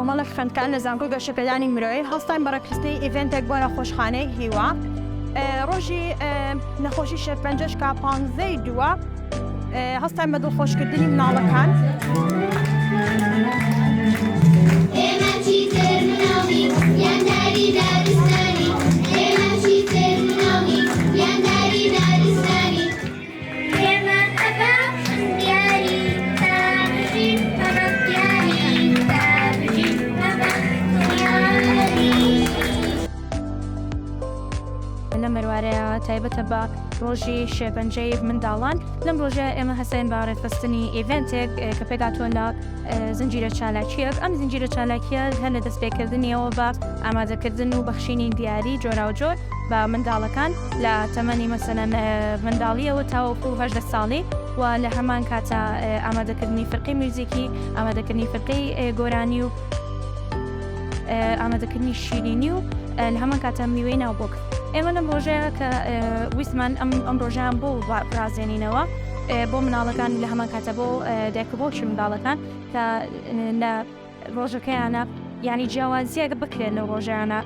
کۆمەڵێک خوێندکار لە زانکۆی گەشتیپێدانی مرۆیی هەستاین بە ڕێکخستنی ئیڤێنتێک بۆ نەخۆشخانەی هیوا. ڕۆژی نەخۆشی شێرپەنجەشکا 15ی دووە هەستاین بە دڵخۆشکردنی مناڵەکان. لەم ئێوارەیە تایبەتە بە ڕۆژی شێرپەنجەی منداڵان. لەم ڕۆژە ئێمە هەستاین بە ڕێکخستنی ئیڤێنتێک کە پێداتوان لە زنجیرە چالاکیەک. ئەم زنجیرە چالاکیە هەر لە دەستپێکردنیەوە بە ئامادەکردن و بەخشینی دیاری جۆراوجۆر بە منداڵەکان لە تەمەنی مەسەلەن منداڵیەوە تاوەکو 18 ساڵی و لە هەمان کاتە ئامادەکردنی فرقی میوزیکی، ئامادەکردنی فرقی گۆرانی و ئامادەکردنی شیرینی و لە هەمان کاتە میوەی ناوبۆک. ئێمە لەم ڕۆژەیە کە ویسمان ئەم ڕۆژیان بۆ ڕازێنینەوە بۆ مناڵەکان لە هەمان کاتە بۆ دایکبۆشی منداڵەکان کە لە ڕۆژەکەیانە ینی جیاوازیەک بکرێن لە ڕۆژیانە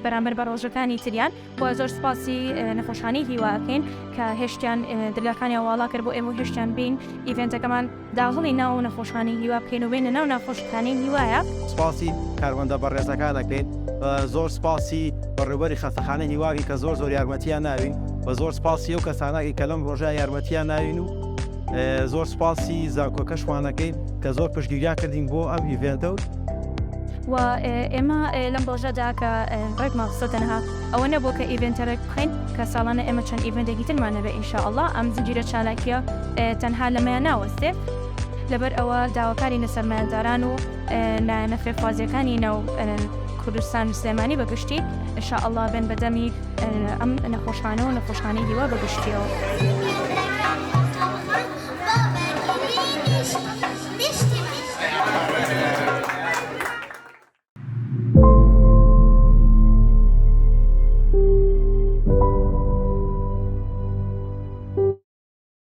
بەرامبەر بە ڕۆژەکانی تریان. بۆ زۆر سپاسی نەخۆشخانەی هیواکەین کە هێشتیان دلەکانی هەواڵا کرد بۆ ئێمە هێشتیان بین ئیڤێنتەکەمان داهڵی ناو نەخۆشخانەی هیوا بکەین و بینە ناو نەخۆشخانەی هیوایە. سپاسی کاروەندە بەڕێزەکان دەکەین، زۆر سپاسی بەڕێوەری خەستەخانەی هیواگی کە زۆر یارمەتیان ناوین، بە زۆر سپاسی ئەو کەساناکی کە لەم ڕۆژە یارمەتیان ناوین و زۆر سپاسی زانکۆکەشوانەکەین کە زۆر پشتگیریان کردین بۆ ئەم ئیڤێنتە و ئێمە لەم ڕۆژەدا کە ڕێک ماقصد تەنها ئەوە نەبوو کە ئیڤێنتەرێک بخەین کە ساڵانە ئێمە چەند ئیڤێنتێکی ترمانە بێ ئینشاءالله. ئەم زنجیرە چالاکیە تەنها لەمەیان ناوەستێ، لەبەر ئەوە داواکاری نەسەرمایهداران و نەفرێخوازیەکانی نەو کوردستان سلێمانی بەگشتی ئینشاءالله بێن بەدەمی ئەم نەخۆشخانە و نەخۆشخانەی هیوا بەگشتیەوە.